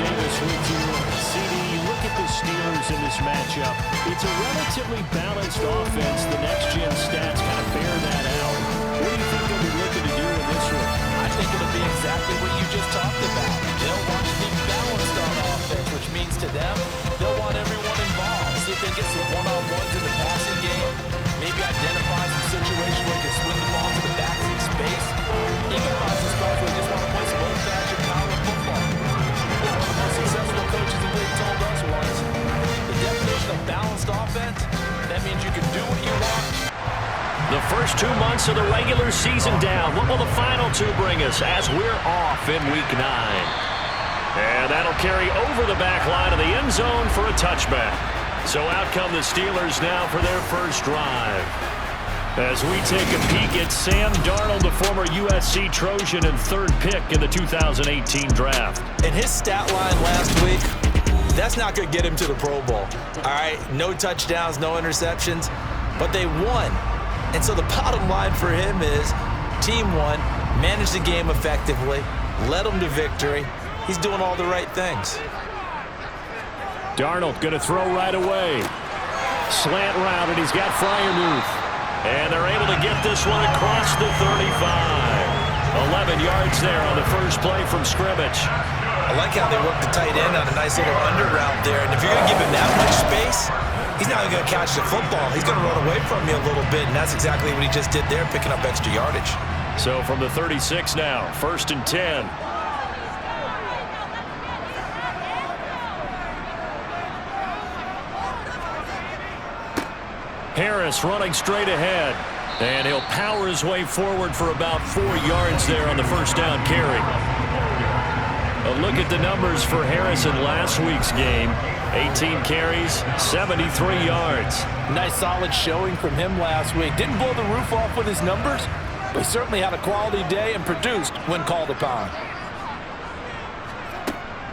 stay this with you. CD, you look at the Steelers in this matchup. It's a relatively balanced offense. The next-gen stats kind of bear that out. What do you think they'll be looking to do in this one? I think it'll be exactly what you just talked about. They'll want to be balanced on offense, which means to them, they'll want everyone involved. See if they get some one-on-ones in the passing game. Maybe identify some situation where they can swing the ball to the backs in space. Even find some spots where they just want to play some old-fashioned college football. One of the most successful coaches in the league told us was, the definition of balanced offense, that means you can do what you want. The first 2 months of the regular season down. What will the final two bring us as we're off in Week 9? And that'll carry over the back line of the end zone for a touchback. So out come the Steelers now for their first drive. As we take a peek at Sam Darnold, the former USC Trojan and third pick in the 2018 draft. And his stat line last week, that's not going to get him to the Pro Bowl. All right, no touchdowns, no interceptions, but they won. And so the bottom line for him is team won, managed the game effectively, led them to victory. He's doing all the right things. Darnold going to throw right away. Slant route, and he's got Freiermuth. And they're able to get this one across the 35. 11 yards there on the first play from scrimmage. I like how they work the tight end on a nice little under route there. And if you're going to give him that much space, he's not even going to catch the football. He's going to run away from you a little bit, and that's exactly what he just did there, picking up extra yardage. So from the 36 now, 1st and 10. Harris running straight ahead. And he'll power his way forward for about 4 yards there on the first down carry. A look at the numbers for Harris in last week's game. 18 carries, 73 yards. Nice solid showing from him last week. Didn't blow the roof off with his numbers, but he certainly had a quality day and produced when called upon.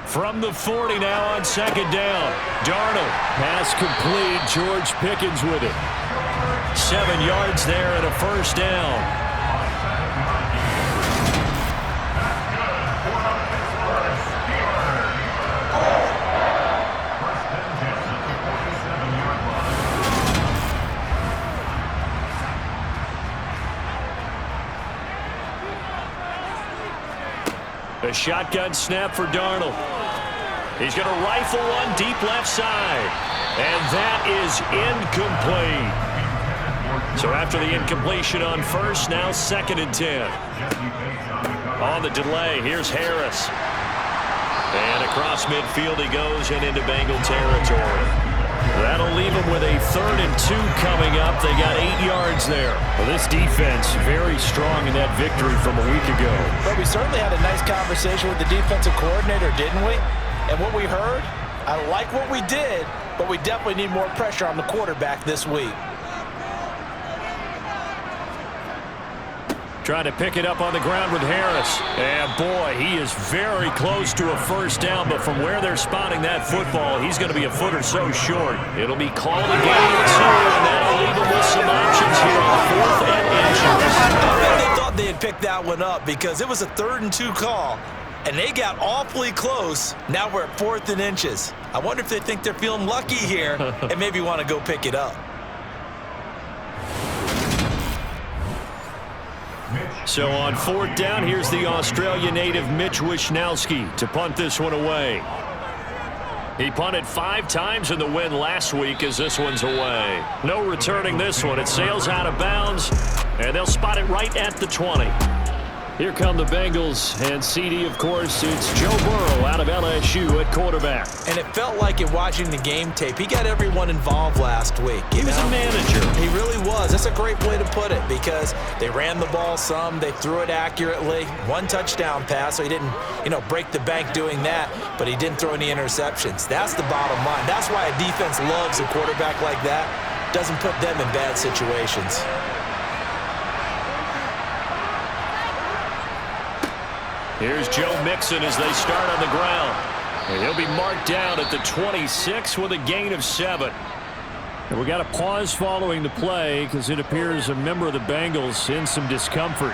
From the 40 now on 2nd down. Darnold, pass complete. George Pickens with it. 7 yards there and a first down. A shotgun snap for Darnold. He's going to rifle one deep left side. And that is incomplete. So after the incompletion on first, now 2nd and 10. On the delay, here's Harris. And across midfield he goes and into Bengal territory. That'll leave him with a 3rd and 2 coming up. They got 8 yards there. Well, this defense very strong in that victory from a week ago. But we certainly had a nice conversation with the defensive coordinator, didn't we? And what we heard, I like what we did, but we definitely need more pressure on the quarterback this week. Trying to pick it up on the ground with Harris. And boy, he is very close to a first down, but from where they're spotting that football, he's going to be a foot or so short. It'll be called a game of 2, and that'll leave him with some options here on 4th and inches. I bet they thought they had picked that one up because it was a 3rd and 2 call, and they got awfully close. Now we're at 4th and inches. I wonder if they think they're feeling lucky here and maybe want to go pick it up. So on 4th down, here's the Australia native Mitch Wishnowsky to punt this one away. He punted 5 times in the win last week as this one's away. No returning this one. It sails out of bounds, and they'll spot it right at the 20. Here come the Bengals, and CD, of course, it's Joe Burrow out of LSU at quarterback. And it felt like in watching the game tape, he got everyone involved last week. He was a manager. He really was. That's a great way to put it because they ran the ball some, they threw it accurately. 1 touchdown pass, so he didn't, break the bank doing that, but he didn't throw any interceptions. That's the bottom line. That's why a defense loves a quarterback like that. Doesn't put them in bad situations. Here's Joe Mixon as they start on the ground. And he'll be marked down at the 26 with a gain of 7. And we got a pause following the play because it appears a member of the Bengals in some discomfort.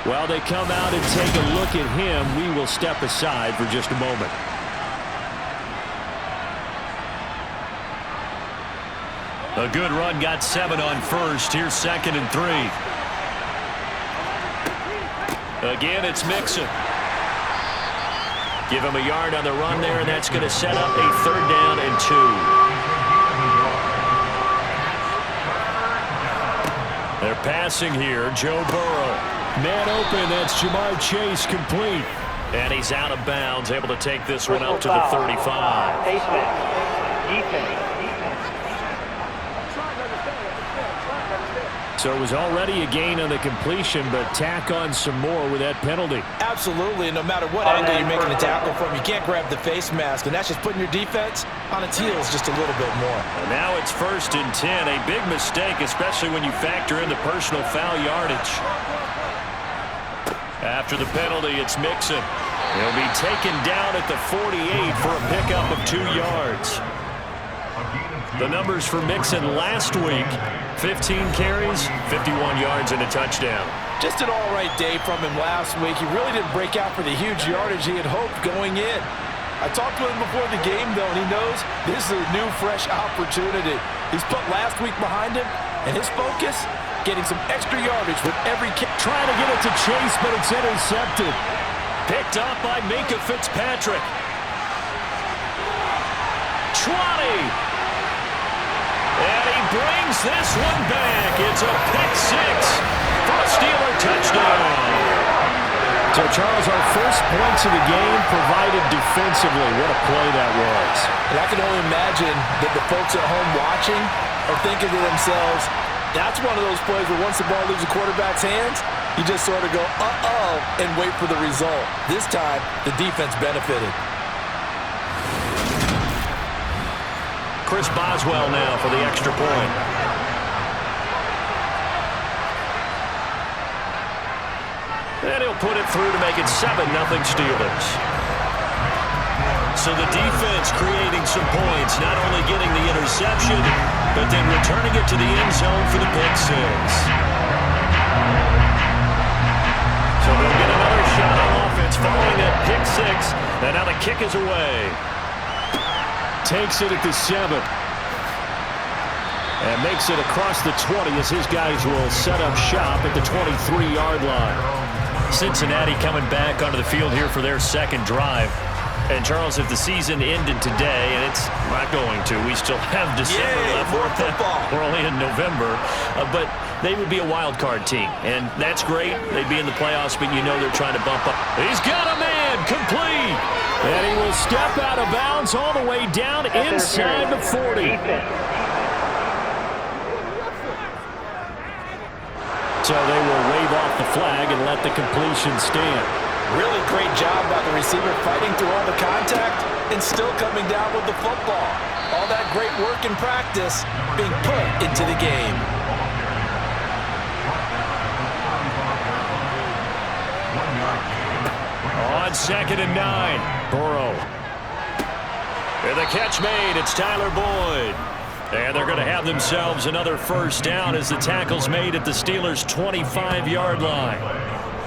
While they come out and take a look at him, we will step aside for just a moment. A good run, got 7 on first. Here's 2nd and 3. Again, it's Mixon. Give him a yard on the run there, and that's going to set up a 3rd down and 2. They're passing here. Joe Burrow. Man open, that's Jamar Chase, complete. And he's out of bounds, able to take this one up to the 35. So it was already a gain on the completion, but tack on some more with that penalty. Absolutely, and no matter what angle you're making a tackle from, you can't grab the face mask, and that's just putting your defense on its heels just a little bit more. And now it's 1st and 10, a big mistake, especially when you factor in the personal foul yardage. After the penalty, it's Mixon. He'll be taken down at the 48 for a pickup of 2 yards. The numbers for Mixon last week: 15 carries, 51 yards, and a touchdown. Just an all-right day from him last week. He really didn't break out for the huge yardage he had hoped going in. I talked to him before the game, though, and he knows this is a new, fresh opportunity. He's put last week behind him, and his focus, getting some extra yardage with every kick. Trying to get it to Chase, but it's intercepted. Picked up by Minkah Fitzpatrick. 20. And he brings this one back. It's a pick 6 for a Steeler touchdown. So, Charles, our first points of the game provided defensively. What a play that was. And I can only imagine that the folks at home watching are thinking to themselves, that's one of those plays where once the ball leaves the quarterback's hands, you just sort of go, uh-oh, and wait for the result. This time, the defense benefited. Chris Boswell now for the extra point. And he'll put it through to make it 7-0 Steelers. So the defense creating some points, not only getting the interception, but then returning it to the end zone for the pick 6. So they'll get another shot on offense following that pick 6. And now the kick is away. Takes it at the 7. And makes it across the 20 as his guys will set up shop at the 23-yard line. Cincinnati coming back onto the field here for their 2nd drive. And, Charles, if the season ended today, and it's not going to, we still have December left. More football. We're only in November. But they would be a wild card team. And that's great. They'd be in the playoffs, but you know they're trying to bump up. He's got a man complete. And he will step out of bounds all the way down inside the 40. So they will wave off the flag and let the completion stand. Really great job by the receiver fighting through all the contact and still coming down with the football. All that great work in practice being put into the game. On 2nd and 9, Burrow. And the catch made, it's Tyler Boyd. And they're going to have themselves another 1st down as the tackle's made at the Steelers' 25-yard line.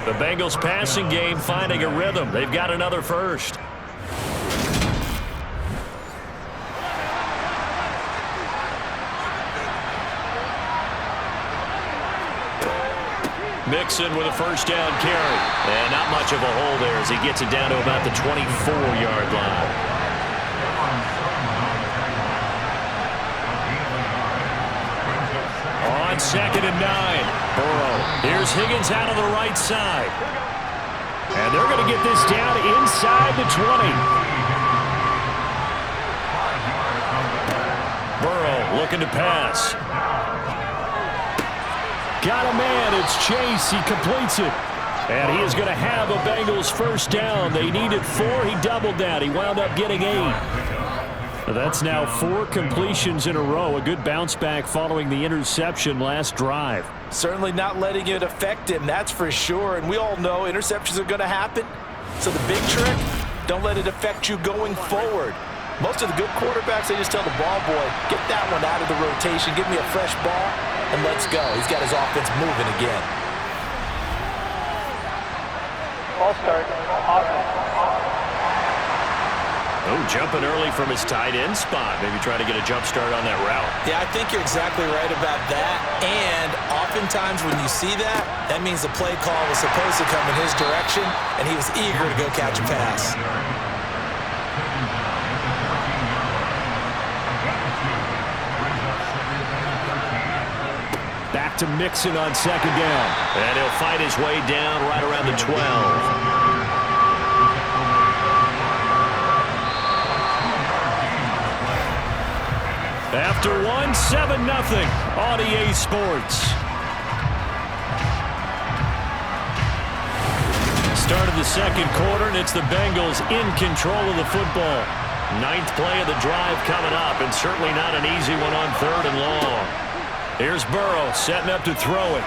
The Bengals passing game finding a rhythm. They've got another 1st. Mixon with a 1st down carry. And not much of a hole there as he gets it down to about the 24-yard line. On 2nd and 9, Burrow. Here's Higgins out of the right side. And they're going to get this down inside the 20. Burrow looking to pass. Got a man, it's Chase, he completes it. And he is going to have a Bengals 1st down. They needed 4, he doubled that. He wound up getting 8. That's now 4 completions in a row. A good bounce back following the interception last drive. Certainly not letting it affect him, that's for sure. And we all know interceptions are going to happen. So the big trick, don't let it affect you going forward. Most of the good quarterbacks, they just tell the ball boy, get that one out of the rotation, give me a fresh ball, and let's go. He's got his offense moving again. Ball start. Offense. Oh, jumping early from his tight end spot. Maybe trying to get a jump start on that route. Yeah, I think you're exactly right about that. And oftentimes when you see that, that means the play call was supposed to come in his direction, and he was eager to go catch a pass. Back to Mixon on second down. And he'll fight his way down right around the 12. After one, 7-0 on EA Sports. Start of the second quarter, and it's the Bengals in control of the football. Ninth play of the drive coming up, and certainly not an easy one on 3rd and long. Here's Burrow setting up to throw it.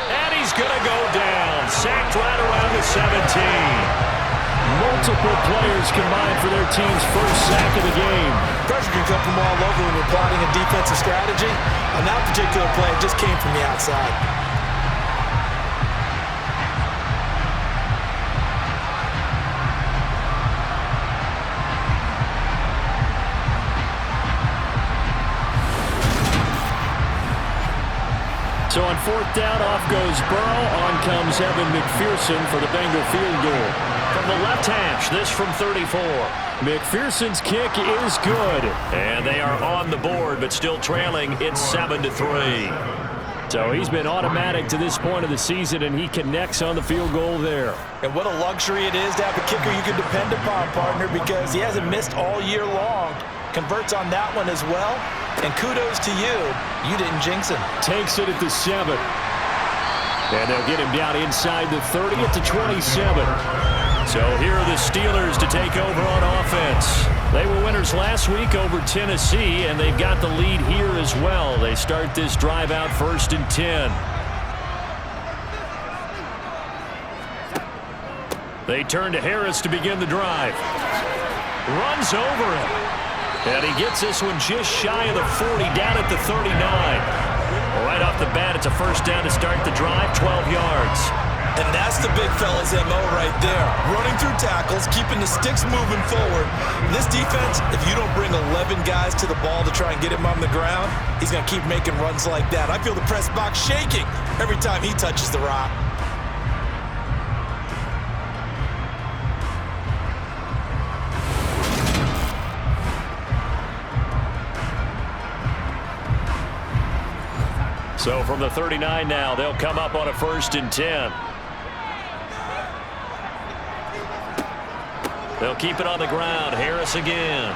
And he's going to go down. Sacked right around the 17. Multiple players combined for their team's first sack of the game. Pressure can come from all over when you're plotting a defensive strategy. On that particular play, it just came from the outside. So on 4th down, off goes Burrow. On comes Evan McPherson for the Bengal field goal. From the left hash, this from 34. McPherson's kick is good. And they are on the board, but still trailing. It's 7-3. So he's been automatic to this point of the season, and he connects on the field goal there. And what a luxury it is to have a kicker you can depend upon, partner, because he hasn't missed all year long. Converts on that one as well. And kudos to you. You didn't jinx him. Takes it at the 7. And they'll get him down inside the 30 at the 27. So here are the Steelers to take over on offense. They were winners last week over Tennessee, and they've got the lead here as well. They start this drive out 1st and 10. They turn to Harris to begin the drive. Runs over him. And he gets this one just shy of the 40, down at the 39. Right off the bat, it's a first down to start the drive, 12 yards. And that's the big fella's MO right there. Running through tackles, keeping the sticks moving forward. This defense, if you don't bring 11 guys to the ball to try and get him on the ground, he's going to keep making runs like that. I feel the press box shaking every time he touches the rock. So from the 39 now, they'll come up on a 1st and 10. They'll keep it on the ground. Harris again.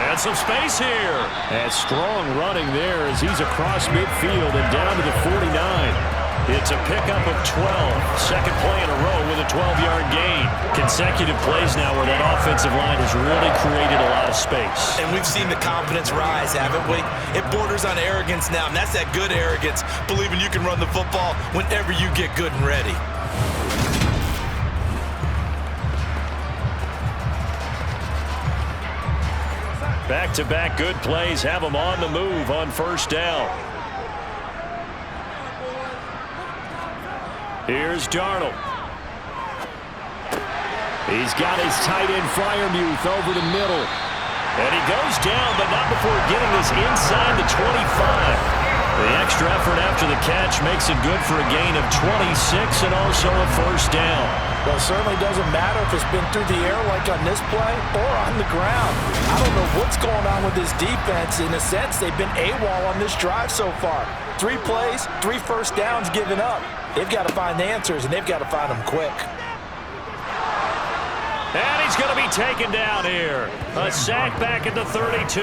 And some space here. And strong running there as he's across midfield and down to the 49. It's a pickup of 12. Second play in a row with a 12-yard gain. Consecutive plays now where that offensive line has really created a lot of space. And we've seen the confidence rise, haven't we? It borders on arrogance now, and that's that good arrogance, believing you can run the football whenever you get good and ready. Back-to-back good plays have them on the move on 1st down. Here's Darnold. He's got his tight end Freiermuth over the middle. And he goes down, but not before getting this inside the 25. The extra effort after the catch makes it good for a gain of 26 and also a first down. Well, it certainly doesn't matter if it's been through the air like on this play or on the ground. I don't know what's going on with this defense. In a sense, they've been AWOL on this drive so far. 3 plays, 3 first downs given up. They've got to find the answers, and they've got to find them quick. And he's going to be taken down here. A sack back at the 32.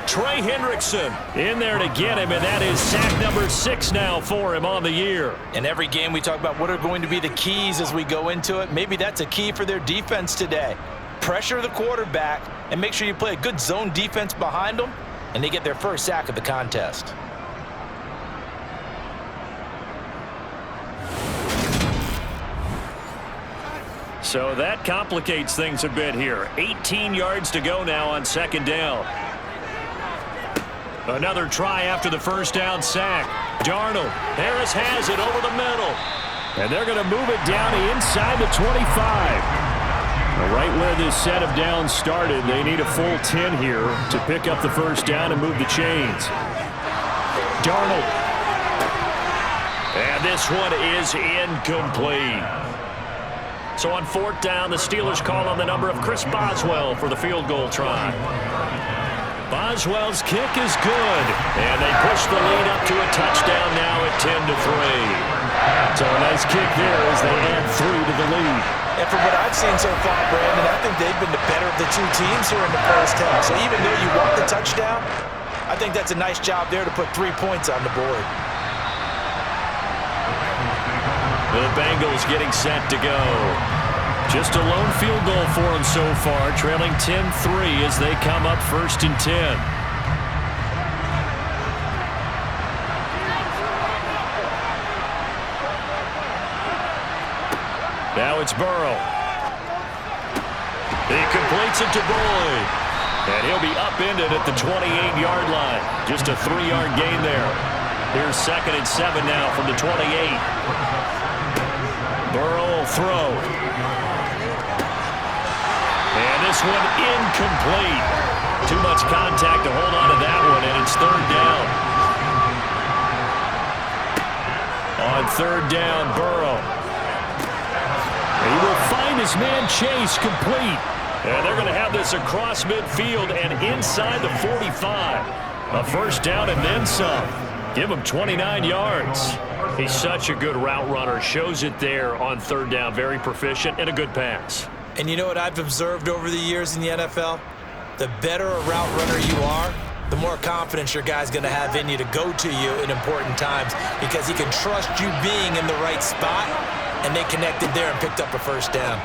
Trey Hendrickson in there to get him, and that is sack number 6 now for him on the year. In every game, we talk about what are going to be the keys as we go into it. Maybe that's a key for their defense today. Pressure the quarterback and make sure you play a good zone defense behind them, and they get their first sack of the contest. So that complicates things a bit here. 18 yards to go now on 2nd down. Another try after the first down sack. Darnold. Harris has it over the middle. And they're going to move it down inside the 25. Right where this set of downs started, they need a full 10 here to pick up the first down and move the chains. Darnold. And this one is incomplete. So on fourth down, the Steelers call on the number of Chris Boswell for the field goal try. Boswell's kick is good, and they push the lead up to a touchdown now at 10-3. So a nice kick there as they add 3 to the lead. And from what I've seen so far, Brandon, I think they've been the better of the two teams here in the first half. So even though you want the touchdown, I think that's a nice job there to put 3 points on the board. The Bengals getting set to go. Just a lone field goal for them so far, trailing 10-3 as they come up 1st and 10. Now it's Burrow. He completes it to Boyd. And he'll be upended at the 28-yard line. Just a 3-yard gain there. Here's 2nd and 7 now from the 28. Burrow will throw. And this one incomplete. Too much contact to hold on to that one, and it's 3rd down. On 3rd down, Burrow. He will find his man Chase complete. And they're going to have this across midfield and inside the 45. A first down and then some. Give him 29 yards. He's such a good route runner. Shows it there on 3rd down. Very proficient and a good pass. And you know what I've observed over the years in the NFL? The better a route runner you are, the more confidence your guy's going to have in you to go to you in important times because he can trust you being in the right spot, and they connected there and picked up a first down.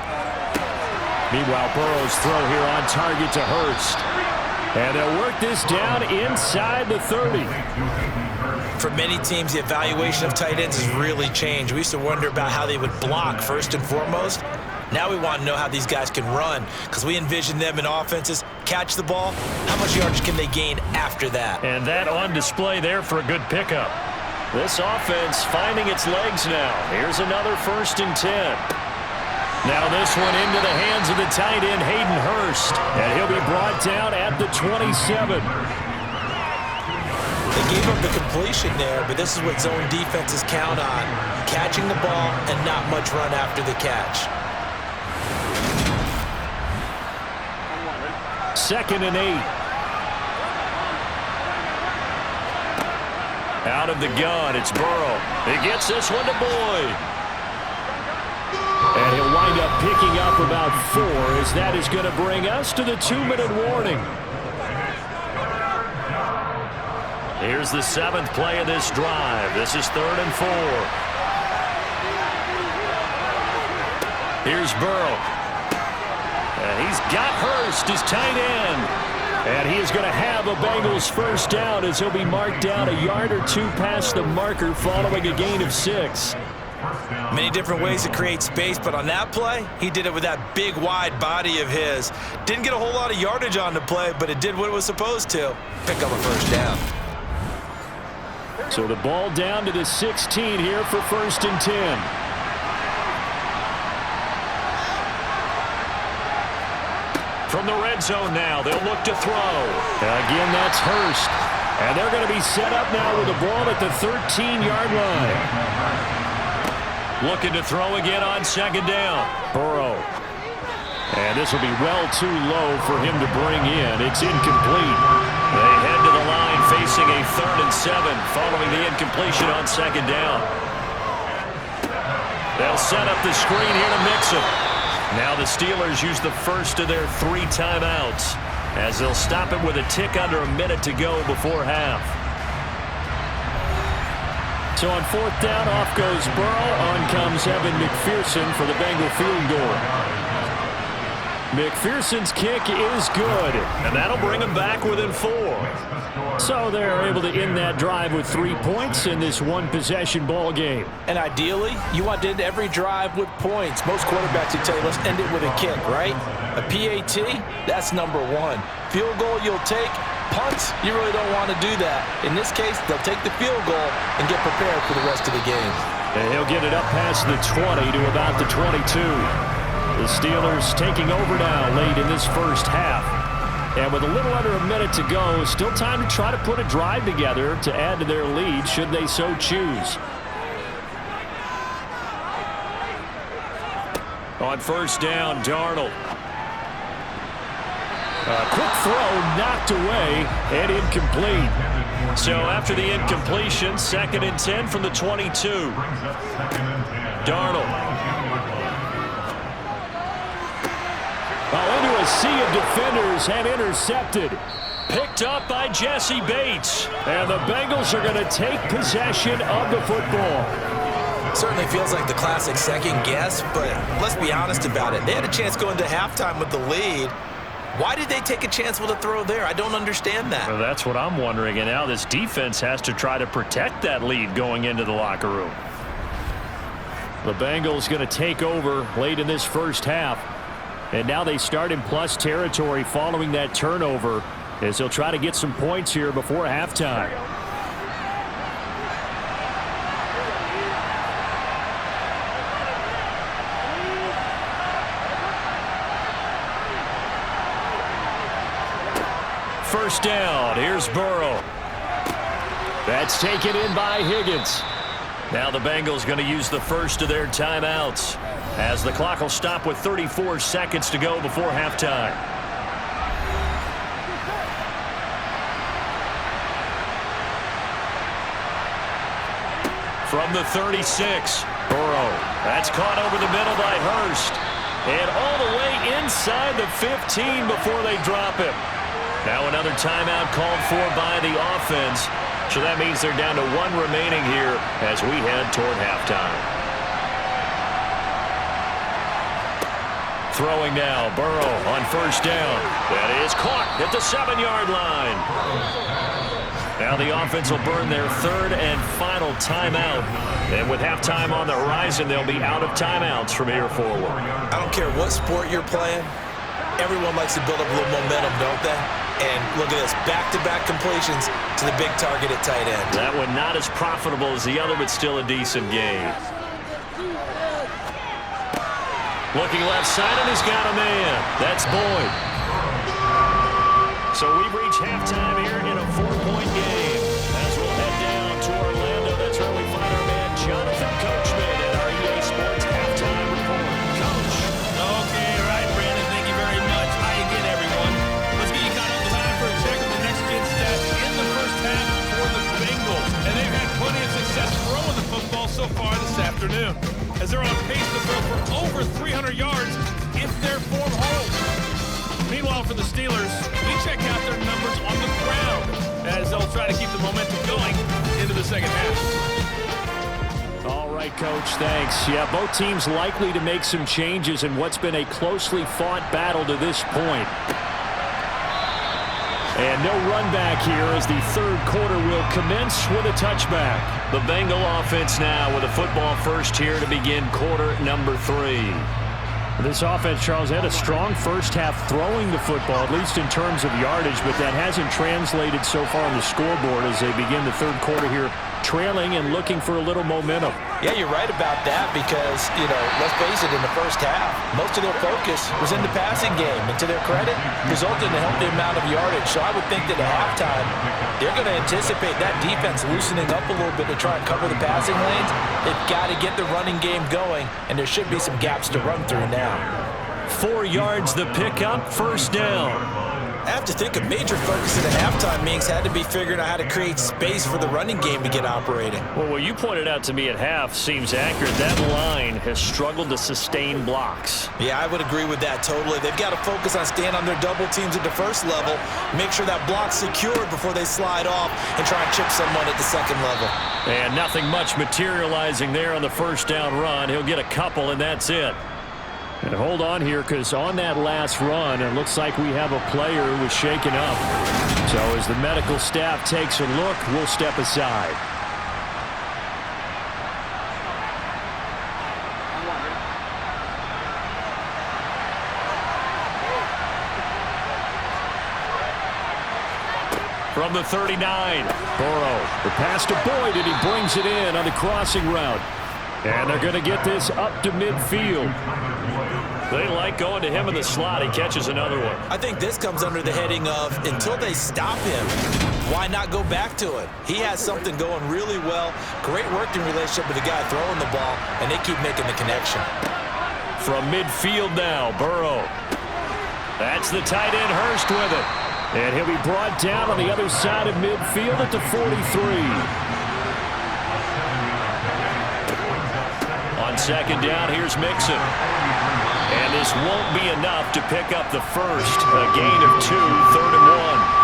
Meanwhile, Burrow's throw here on target to Hurst. And they'll work this down inside the 30. For many teams, the evaluation of tight ends has really changed. We used to wonder about how they would block first and foremost. Now we want to know how these guys can run because we envision them in offenses, catch the ball, how much yardage can they gain after that? And that on display there for a good pickup. This offense finding its legs now. Here's another 1st and 10. Now this one into the hands of the tight end, Hayden Hurst. And he'll be brought down at the 27. They gave up the completion there, but this is what zone defenses count on. Catching the ball and not much run after the catch. 2nd and 8. Out of the gun, it's Burrow. He gets this one to Boyd. And he'll wind up picking up about 4 as that is going to bring us to the 2-minute warning. Here's the 7th play of this drive. This is 3rd and 4. Here's Burrow. And he's got Hurst, his tight end. And he is going to have a Bengals first down as he'll be marked down a yard or 2 past the marker following a gain of 6. Many different ways to create space, but on that play, he did it with that big, wide body of his. Didn't get a whole lot of yardage on the play, but it did what it was supposed to. Pick up a first down. So the ball down to the 16 here for 1st and 10. From the red zone now, they'll look to throw. Again, that's Hurst. And they're going to be set up now with the ball at the 13-yard line. Looking to throw again on 2nd down. Burrow. And this will be well too low for him to bring in. It's incomplete. They head to the line facing a 3rd and 7 following the incompletion on 2nd down. They'll set up the screen here to mix it. Now the Steelers use the first of their 3 timeouts as they'll stop it with a tick under a minute to go before half. So on 4th down, off goes Burrow. On comes Evan McPherson for the Bengal field goal. McPherson's kick is good. And that'll bring them back within 4. So they're able to end that drive with 3 points in this one-possession ball game. And ideally, you want to end every drive with points. Most quarterbacks would tell you, let's end it with a kick, right? A PAT, that's number 1. Field goal you'll take. Punts, you really don't want to do that. In this case, they'll take the field goal and get prepared for the rest of the game. And he'll get it up past the 20 to about the 22. The Steelers taking over now late in this first half. And with a little under a minute to go, still time to try to put a drive together to add to their lead should they so choose. On first down, Darnold. A quick throw knocked away and incomplete. So after the incompletion, 2nd and 10 from the 22. Darnold. Into a sea of defenders and intercepted. Picked up by Jesse Bates. And the Bengals are going to take possession of the football. Certainly feels like the classic second guess, but let's be honest about it. They had a chance going to halftime with the lead. Why did they take a chance with a throw there? I don't understand that. Well, that's what I'm wondering, and now this defense has to try to protect that lead going into the locker room. The Bengals going to take over late in this first half. And now they start in plus territory following that turnover as they'll try to get some points here before halftime. First down. Here's Burrow. That's taken in by Higgins. Now the Bengals going to use the first of their timeouts, as the clock will stop with 34 seconds to go before halftime. From the 36, Burrow. That's caught over the middle by Hurst. And all the way inside the 15 before they drop him. Now another timeout called for by the offense. So that means they're down to 1 remaining here as we head toward halftime. Throwing now, Burrow on first down. That is caught at the 7-yard line. Now the offense will burn their 3rd and final timeout. And with halftime on the horizon, they'll be out of timeouts from here forward. I don't care what sport you're playing. Everyone likes to build up a little momentum, don't they? And look at this, back-to-back completions to the big target at tight end. That one not as profitable as the other, but still a decent game. Looking left side, and he's got a man. That's Boyd. So we've reached halftime here in a 4-point game. As we'll head down to Orlando, that's where we find our man Jonathan Coachman at our EA Sports Halftime Report. Coach. Okay, all right, Brandon, thank you very much. Hi again, everyone. Let's get you caught up. Time for a check of the next-gen stats in the first half for the Bengals. And they've had plenty of success throwing the football so far this afternoon, as they're on pace to throw for over 300 yards if their form holds. Meanwhile, for the Steelers, we check out their numbers on the ground as they'll try to keep the momentum going into the second half. All right, Coach, thanks. Yeah, both teams likely to make some changes in what's been a closely fought battle to this point. And no run back here as the 3rd quarter will commence with a touchback. The Bengal offense now with a football first here to begin quarter number 3. This offense, Charles, had a strong first half throwing the football, at least in terms of yardage, but that hasn't translated so far on the scoreboard as they begin the 3rd quarter here, trailing and looking for a little momentum. Yeah, you're right about that because, let's face it, in the first half, most of their focus was in the passing game. And to their credit, resulted in a healthy amount of yardage. So I would think that at halftime, they're going to anticipate that defense loosening up a little bit to try and cover the passing lanes. They've got to get the running game going, and there should be some gaps to run through now. 4 yards the pickup, first down. I have to think a major focus in the halftime meetings had to be figuring out how to create space for the running game to get operating. Well, what you pointed out to me at half seems accurate. That line has struggled to sustain blocks. Yeah, I would agree with that totally. They've got to focus on staying on their double teams at the first level, make sure that block's secured before they slide off and try and chip someone at the second level. And nothing much materializing there on the first down run. He'll get a couple, and that's it. And hold on here, because on that last run, it looks like we have a player who was shaken up. So as the medical staff takes a look, we'll step aside. From the 39, Burrow, the pass to Boyd, and he brings it in on the crossing route. And they're going to get this up to midfield. They like going to him in the slot. He catches another one. I think this comes under the heading of until they stop him, why not go back to it? He has something going really well. Great working relationship with the guy throwing the ball, and they keep making the connection. From midfield now, Burrow. That's the tight end Hurst with it. And he'll be brought down on the other side of midfield at the 43. On second down, here's Mixon. And this won't be enough to pick up the first. A gain of 2, 3rd and 1.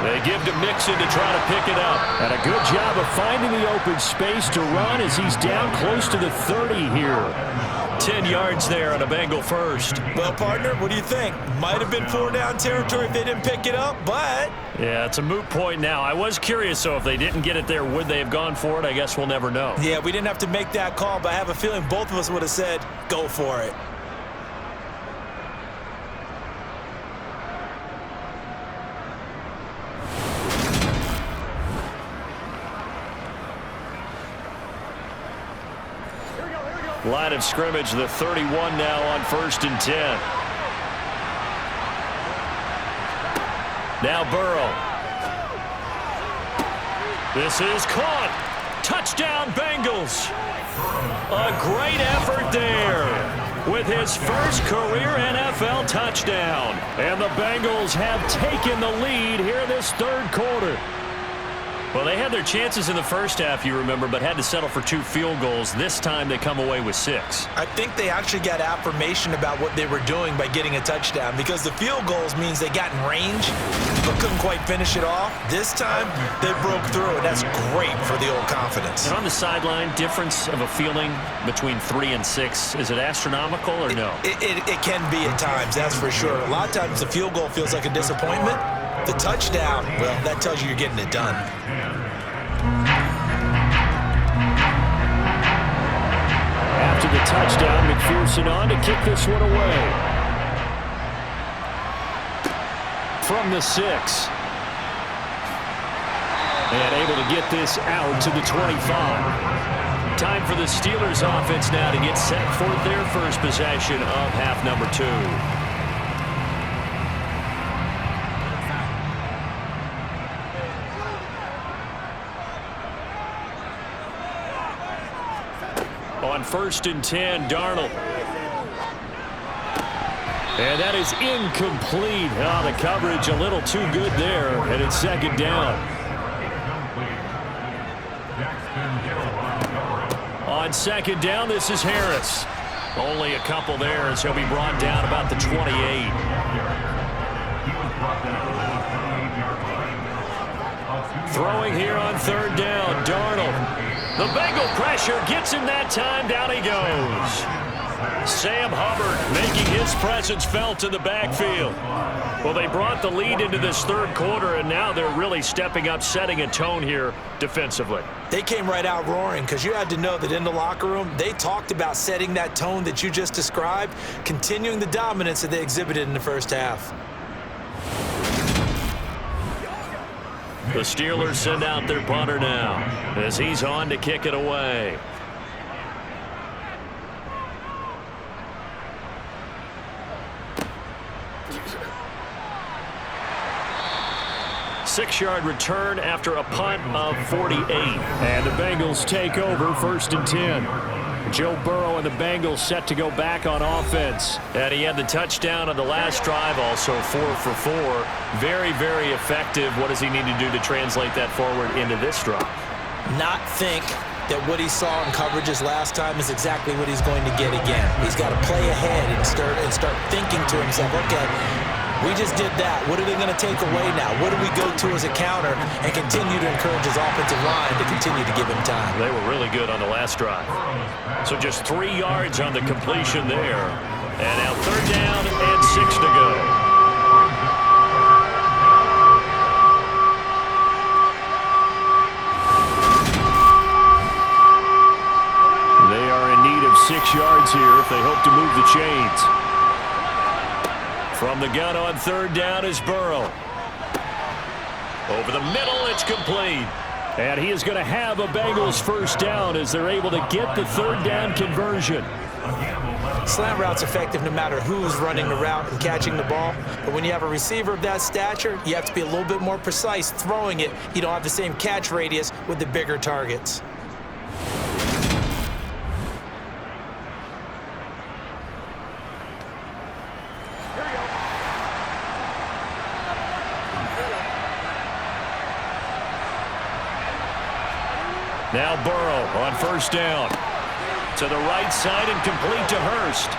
They give to Mixon to try to pick it up. And a good job of finding the open space to run as he's down close to the 30 here. 10 yards there on a Bengal first. Well, partner, what do you think? Might have been 4-down territory if they didn't pick it up, but... Yeah, it's a moot point now. I was curious, so if they didn't get it there, would they have gone for it? I guess we'll never know. Yeah, we didn't have to make that call, but I have a feeling both of us would have said, go for it. Line of scrimmage, the 31 now on 1st and 10. Now Burrow. This is caught. Touchdown Bengals. A great effort there with his first career NFL touchdown. And the Bengals have taken the lead here in this 3rd quarter. Well, they had their chances in the first half, you remember, but had to settle for 2 field goals. This time they come away with 6. I think they actually got affirmation about what they were doing by getting a touchdown, because the field goals means they got in range but couldn't quite finish it off. This time they broke through, and that's great for the old confidence. And on the sideline, difference of a feeling between 3 and 6, is it astronomical or no? It can be at times, that's for sure. A lot of times the field goal feels like a disappointment. The touchdown, well, that tells you you're getting it done. After the touchdown, McPherson on to kick this one away. From the 6. And able to get this out to the 25. Time for the Steelers offense now to get set for their first possession of half number 2. On 1st and 10, Darnold. And that is incomplete. Oh, the coverage a little too good there, and it's 2nd down. On 2nd down, this is Harris. Only a couple there as he'll be brought down about the 28. Throwing here on 3rd down, Darnold. The Bengal pressure gets him that time. Down he goes. Sam Hubbard making his presence felt in the backfield. Well, they brought the lead into this 3rd quarter, and now they're really stepping up, setting a tone here defensively. They came right out roaring, because you had to know that in the locker room, they talked about setting that tone that you just described, continuing the dominance that they exhibited in the first half. The Steelers send out their punter now as he's on to kick it away. Six-yard return after a punt of 48. And the Bengals take over 1st and 10. Joe Burrow and the Bengals set to go back on offense. And he had the touchdown on the last drive, also 4 for 4. Very, very effective. What does he need to do to translate that forward into this drive? Not think that what he saw in coverages last time is exactly what he's going to get again. He's got to play ahead and start thinking to himself, okay, we just did that. What are they going to take away now? What do we go to as a counter, and continue to encourage his offensive line to continue to give him time? They were really good on the last drive. So just 3 yards on the completion there. And now 3rd down and 6 to go. They are in need of 6 yards here if they hope to move the chains. From the gun on 3rd down is Burrow. Over the middle, it's complete. And he is going to have a Bengals first down as they're able to get the third down conversion. Slant route's effective no matter who's running the route and catching the ball. But when you have a receiver of that stature, you have to be a little bit more precise throwing it. You don't have the same catch radius with the bigger targets. Now Burrow on first down. To the right side and complete to Hurst.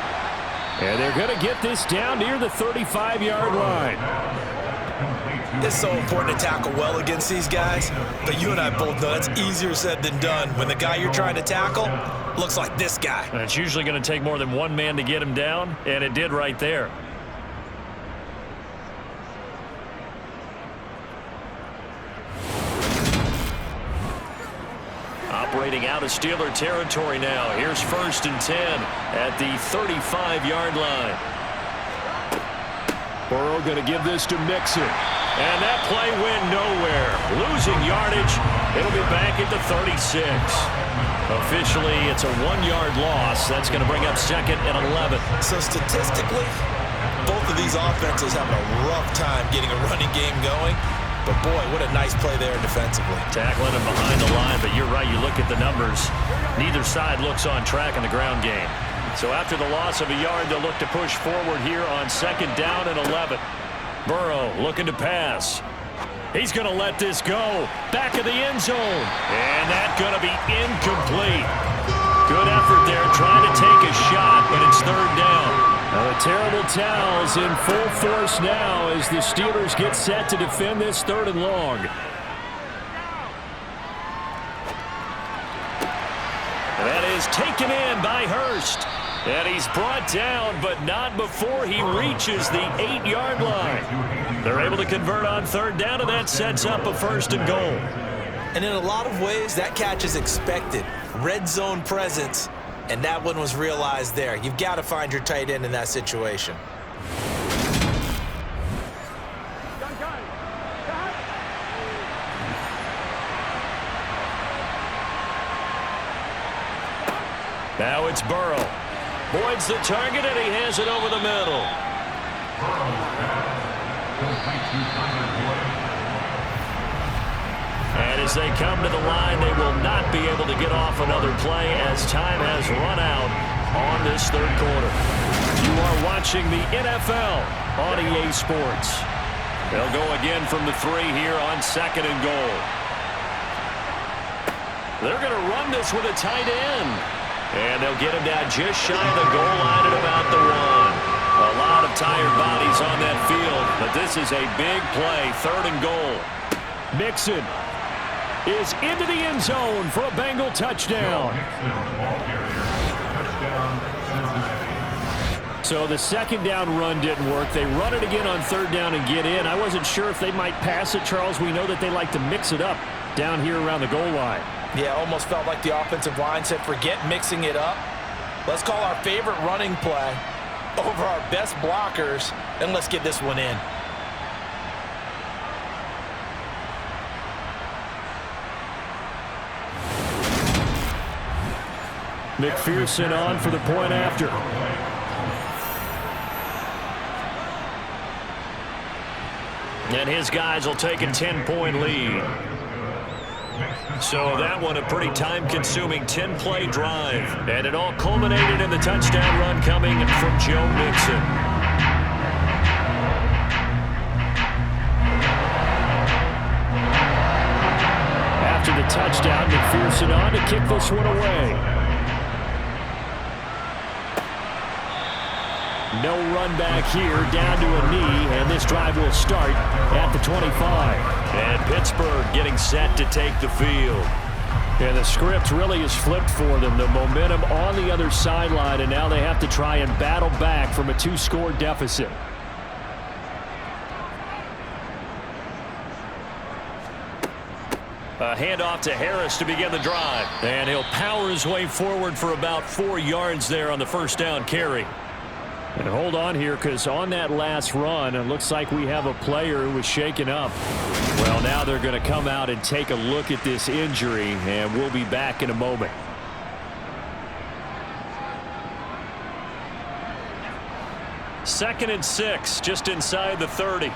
And they're going to get this down near the 35-yard line. It's so important to tackle well against these guys, but you and I both know that's easier said than done when the guy you're trying to tackle looks like this guy. And it's usually going to take more than one man to get him down, and it did right there. Operating out of Steeler territory now. Here's 1st and 10 at the 35-yard line. Burrow going to give this to Mixon. And that play went nowhere. Losing yardage. It'll be back at the 36. Officially, it's a 1-yard loss. That's going to bring up 2nd and 11. So statistically, both of these offenses having a rough time getting a running game going. But, boy, what a nice play there defensively. Tackling him behind the line, but you're right. You look at the numbers. Neither side looks on track in the ground game. So after the loss of a yard, they'll look to push forward here on 2nd down and 11. Burrow looking to pass. He's going to let this go. Back of the end zone. And that's going to be incomplete. Good effort there trying to take a shot, but it's 3rd down. The terrible towels in full force now as the Steelers get set to defend this 3rd and long. That is taken in by Hurst. And he's brought down, but not before he reaches the 8-yard line. They're able to convert on 3rd down, and that sets up a 1st and goal. And in a lot of ways, that catch is expected. Red zone presence. And that one was realized there. You've got to find your tight end in that situation. Now it's Burrow. Boyd's the target, and he has it over the middle. And as they come to the line, they will not be able to get off another play as time has run out on this 3rd quarter. You are watching the NFL on EA Sports. They'll go again from the 3 here on 2nd and goal. They're going to run this with a tight end. And they'll get him down just shy of the goal line at about the 1. A lot of tired bodies on that field, but this is a big play, 3rd and goal. Mixon is into the end zone for a Bengal touchdown. So the 2nd down run didn't work. They run it again on 3rd down and get in. I wasn't sure if they might pass it, Charles. We know that they like to mix it up down here around the goal line. Yeah, almost felt like the offensive line said, forget mixing it up. Let's call our favorite running play over our best blockers, and let's get this one in. McPherson on for the point after. And his guys will take a 10-point lead. So that one a pretty time-consuming 10-play drive. And it all culminated in the touchdown run coming from Joe Mixon. After the touchdown, McPherson on to kick this one away. No run back here, down to a knee, and this drive will start at the 25. And Pittsburgh getting set to take the field. And the script really is flipped for them. The momentum on the other sideline, and now they have to try and battle back from a 2-score deficit. A handoff to Harris to begin the drive. And he'll power his way forward for about 4 yards there on the 1st down carry. And hold on here, because on that last run, it looks like we have a player who was shaken up. Well, now they're going to come out and take a look at this injury, and we'll be back in a moment. Second and 6, just inside the 30.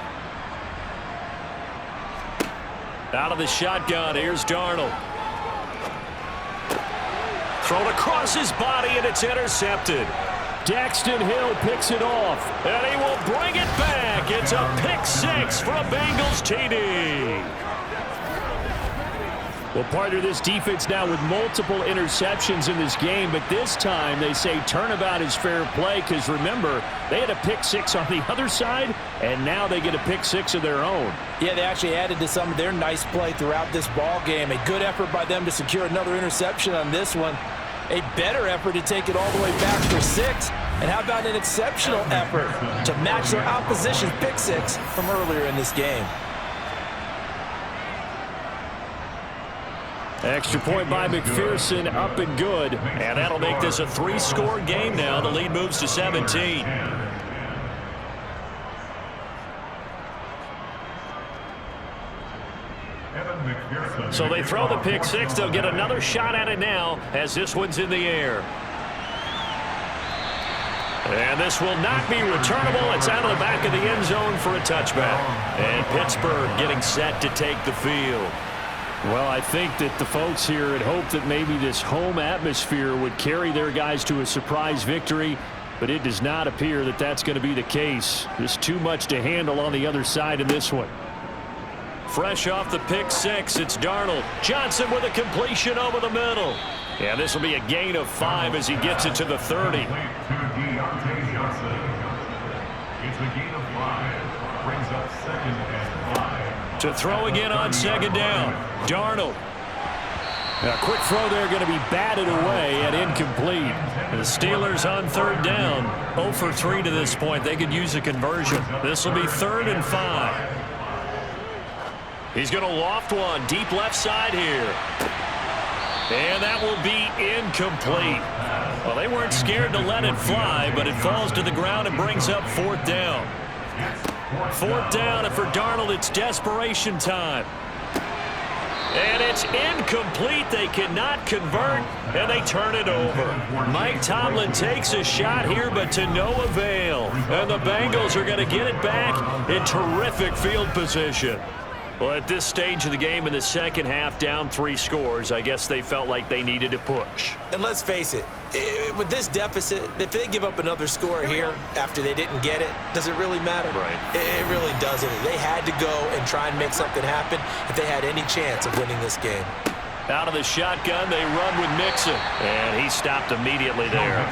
Out of the shotgun, here's Darnold. Thrown across his body, and it's intercepted. Daxton Hill picks it off. And he will bring it back. It's a pick 6 for a Bengals TD. Well, partner, this defense now with multiple interceptions in this game, but this time they say turnabout is fair play, because remember, they had a pick 6 on the other side, and now they get a pick 6 of their own. Yeah, they actually added to some of their nice play throughout this ball game. A good effort by them to secure another interception on this one. A better effort to take it all the way back for 6. And how about an exceptional effort to match their opposition's pick 6 from earlier in this game. Extra point by McPherson, up and good. And that'll make this a 3-score game now. The lead moves to 17. So they throw the pick 6. They'll get another shot at it now as this one's in the air. And this will not be returnable. It's out of the back of the end zone for a touchback. And Pittsburgh getting set to take the field. Well, I think that the folks here had hoped that maybe this home atmosphere would carry their guys to a surprise victory, but it does not appear that that's going to be the case. There's too much to handle on the other side in this one. Fresh off the pick 6, it's Darnold. Johnson with a completion over the middle. Yeah, this will be a gain of 5 as he gets it to the 30. It's a gain of 5. Brings up 2nd and 5. To throw again on 2nd down. Darnold. A quick throw there going to be batted away and incomplete. The Steelers on 3rd down. 0 for 3 to this point. They could use a conversion. This will be 3rd and 5. He's going to loft one deep left side here. And that will be incomplete. Well, they weren't scared to let it fly, but it falls to the ground and brings up 4th down. 4th down, and for Darnold, it's desperation time. And it's incomplete. They cannot convert, and they turn it over. Mike Tomlin takes a shot here, but to no avail. And the Bengals are going to get it back in terrific field position. Well, at this stage of the game in the second half, down 3 scores, I guess they felt like they needed to push. And let's face it, with this deficit, if they give up another score here after they didn't get it, does it really matter? Right. It really doesn't. They had to go and try and make something happen if they had any chance of winning this game. Out of the shotgun, they run with Mixon. And he stopped immediately there.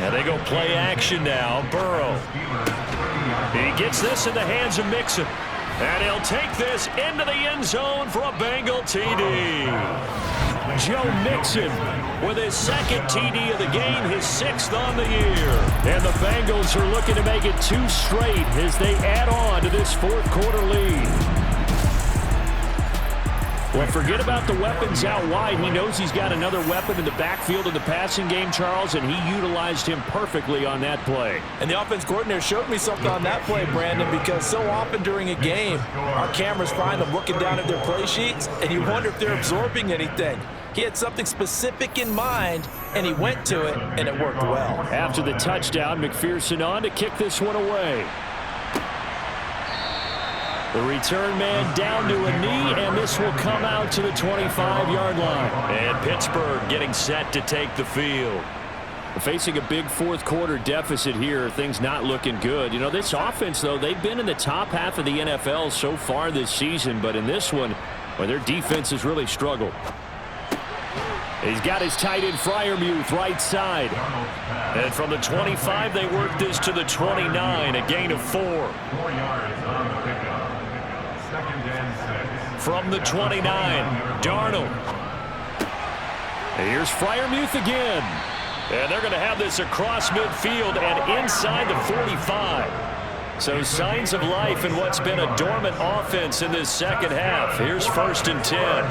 And they go play action now. Burrow. He gets this in the hands of Mixon. And he'll take this into the end zone for a Bengal TD. Joe Mixon With his 2nd TD of the game, his 6th on the year. And the Bengals are looking to make it 2 straight as they add on to this 4th quarter lead. Well, forget about the weapons out wide. He knows he's got another weapon in the backfield of the passing game, Charles, and he utilized him perfectly on that play. And the offense coordinator showed me something on that play, Brandon, because so often during a game, our cameras find them looking down at their play sheets, and you wonder if they're absorbing anything. He had something specific in mind, and he went to it, and it worked well. After the touchdown, McPherson on to kick this one away. The return man down to a knee, and this will come out to the 25-yard line. And Pittsburgh getting set to take the field. Facing a big 4th quarter deficit here, things not looking good. You know, this offense, though, they've been in the top half of the NFL so far this season, but in this one, well, their defense has really struggled. He's got his tight end Freiermuth right side. And from the 25, they work this to the 29, a gain of 4. 4 yards on the pickup. 2nd and 6. From the 29, Darnold. Here's Freiermuth again. And they're going to have this across midfield and inside the 45. So signs of life in what's been a dormant offense in this second half. Here's 1st and 10.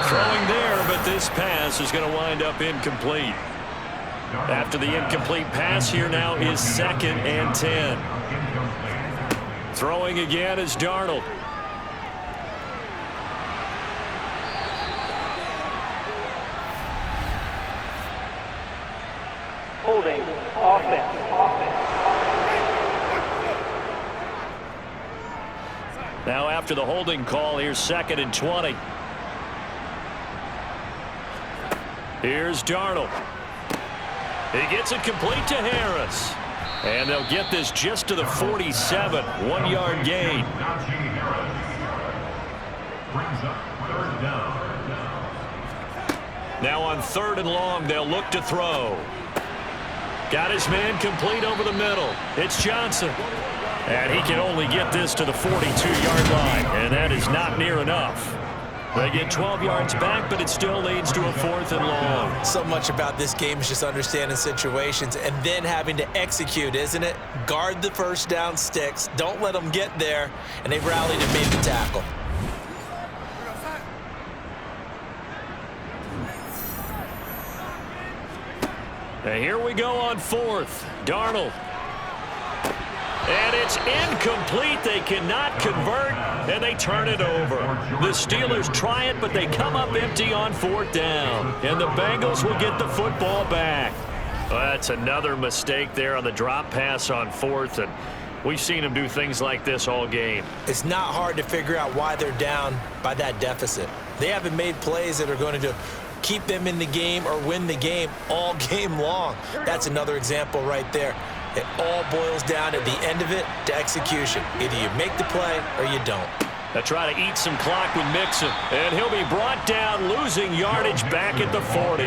Throwing there, but this pass is going to wind up incomplete. After the incomplete pass, here now is 2nd and 10. Throwing again is Darnold. Holding offense. Now after the holding call, here's 2nd and 20. Here's Darnold. He gets it complete to Harris. And they'll get this just to the 47. 1-yard gain. Brings up 3rd down. Now on 3rd and long, they'll look to throw. Got his man complete over the middle. It's Johnson. And he can only get this to the 42-yard line. And that is not near enough. They get 12 yards back, but it still leads to a 4th and long. So much about this game is just understanding situations and then having to execute, isn't it? Guard the first down sticks. Don't let them get there. And they rallied and made the tackle. And here we go on 4th. Darnold. And it's incomplete. They cannot convert, and they turn it over. The Steelers try it, but they come up empty on 4th down. And the Bengals will get the football back. Well, that's another mistake there on the drop pass on 4th, and we've seen them do things like this all game. It's not hard to figure out why they're down by that deficit. They haven't made plays that are going to keep them in the game or win the game all game long. That's another example right there. It all boils down at the end of it to execution. Either you make the play or you don't. They try to eat some clock with Mixon, and he'll be brought down, losing yardage back at the 40.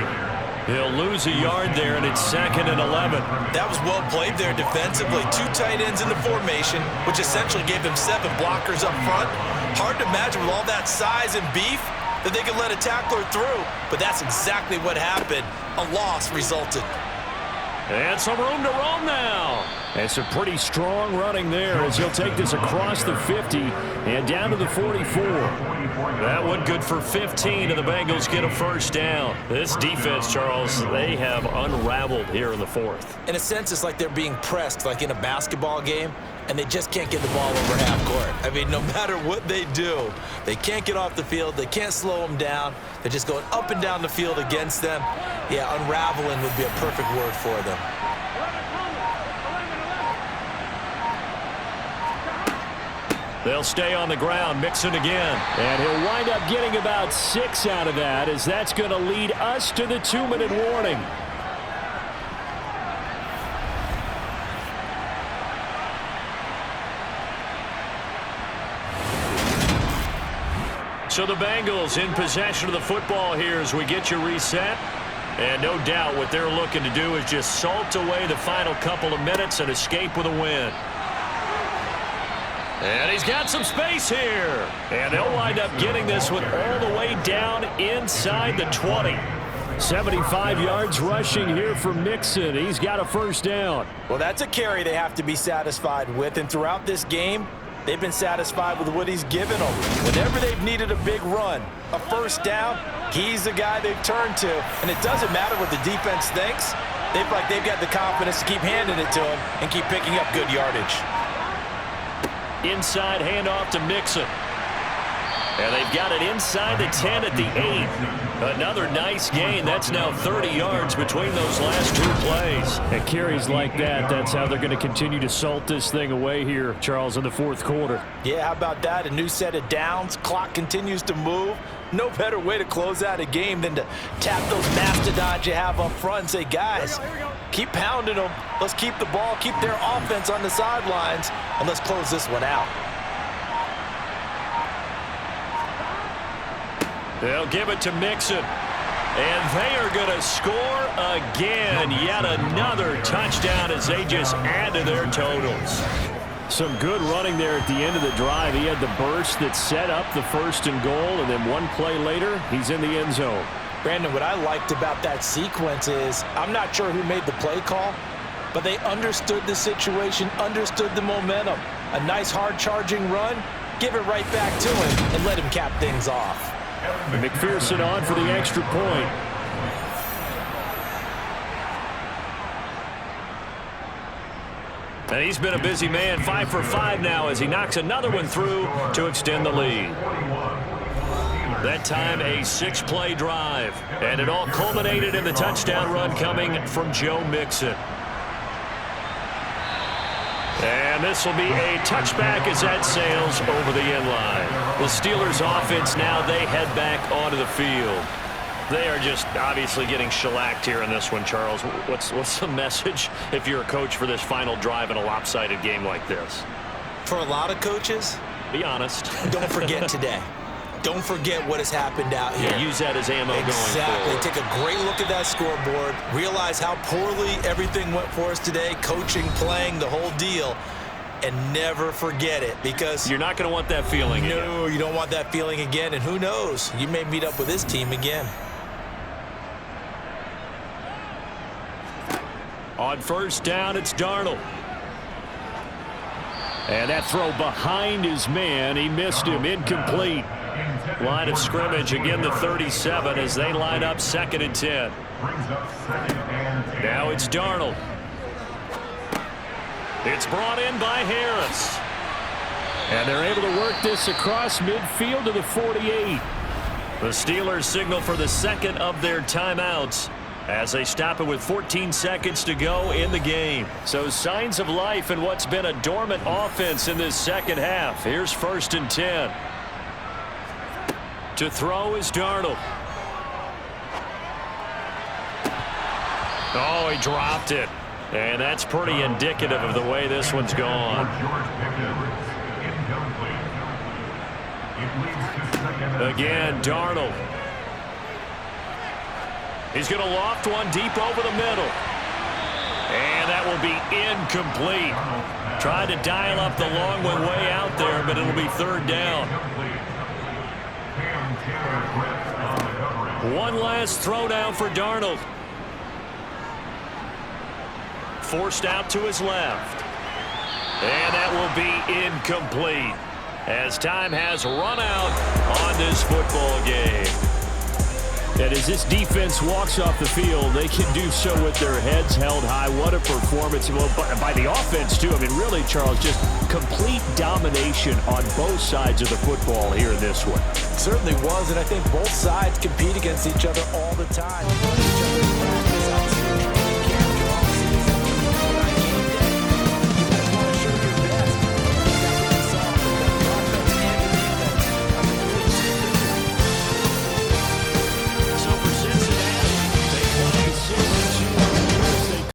He'll lose a yard there, and it's 2nd and 11. That was well played there defensively. 2 tight ends in the formation, which essentially gave them 7 blockers up front. Hard to imagine with all that size and beef that they could let a tackler through, but that's exactly what happened. A loss resulted. And some room to roam now. And some pretty strong running there as he'll take this across the 50 and down to the 44. That one good for 15, and the Bengals get a 1st down. This defense, Charles, they have unraveled here in the 4th. In a sense, it's like they're being pressed, like in a basketball game, and they just can't get the ball over half court. I mean, no matter what they do, they can't get off the field. They can't slow them down. They're just going up and down the field against them. Yeah, unraveling would be a perfect word for them. They'll stay on the ground. Mixon again. And he'll wind up getting about 6 out of that, as that's going to lead us to the 2-minute warning. So the Bengals in possession of the football here as we get you reset. And no doubt what they're looking to do is just salt away the final couple of minutes and escape with a win. And he's got some space here. And they'll wind up getting this one all the way down inside the 20. 75 yards rushing here for Mixon. He's got a 1st down. Well, that's a carry they have to be satisfied with. And throughout this game, they've been satisfied with what he's given them. Whenever they've needed a big run, a 1st down, he's the guy they've turned to. And it doesn't matter what the defense thinks. They've got the confidence to keep handing it to him and keep picking up good yardage. Inside handoff to Mixon. And they've got it inside the 10 at the 8. Another nice gain. That's now 30 yards between those last 2 plays. And carries like that, that's how they're going to continue to salt this thing away here, Charles, in the 4th quarter. Yeah, how about that? A new set of downs. Clock continues to move. No better way to close out a game than to tap those mastodons you have up front and say, guys, keep pounding them. Let's keep the ball, keep their offense on the sidelines, and let's close this one out. They'll give it to Mixon. And they are going to score again. Yet another touchdown as they just add to their totals. Some good running there at the end of the drive. He had the burst that set up the 1st and goal, and then one play later, he's in the end zone. Brandon, what I liked about that sequence is I'm not sure who made the play call, but they understood the situation, understood the momentum. A nice hard-charging run, give it right back to him, and let him cap things off. McPherson on for the extra point. And he's been a busy man, 5 for 5 now as he knocks another one through to extend the lead. That time a 6-play drive, and it all culminated in the touchdown run coming from Joe Mixon. And this will be a touchback as that sails over the end line. The Steelers offense now, they head back onto the field. They are just obviously getting shellacked here in this one, Charles. What's the message if you're a coach for this final drive in a lopsided game like this? For a lot of coaches, be honest. Don't forget today. Don't forget what has happened out here. Yeah, use that as ammo going forward. Exactly. Take a great look at that scoreboard. Realize how poorly everything went for us today. Coaching, playing, the whole deal. And never forget it, because you're not going to want that feeling again. No, you don't want that feeling again. And who knows? You may meet up with this team again. On first down, it's Darnold. And that throw behind his man. He missed him. Incomplete. Line of scrimmage, again the 37 as they line up 2nd and 10. Now it's Darnold. It's brought in by Harris. And they're able to work this across midfield to the 48. The Steelers signal for the second of their timeouts as they stop it with 14 seconds to go in the game. So signs of life in what's been a dormant offense in this second half. Here's 1st and 10. To throw is Darnold. Oh, he dropped it. And that's pretty indicative of the way this one's gone. Again, Darnold. He's going to loft one deep over the middle. And that will be incomplete. Tried to dial up the long one way out there, but it'll be 3rd down. One last throw down for Darnold. Forced out to his left. And that will be incomplete as time has run out on this football game. And as this defense walks off the field, they can do so with their heads held high. What a performance. Well, by the offense, too. I mean, really, Charles, just complete domination on both sides of the football here in this one. Certainly was, and I think both sides compete against each other all the time.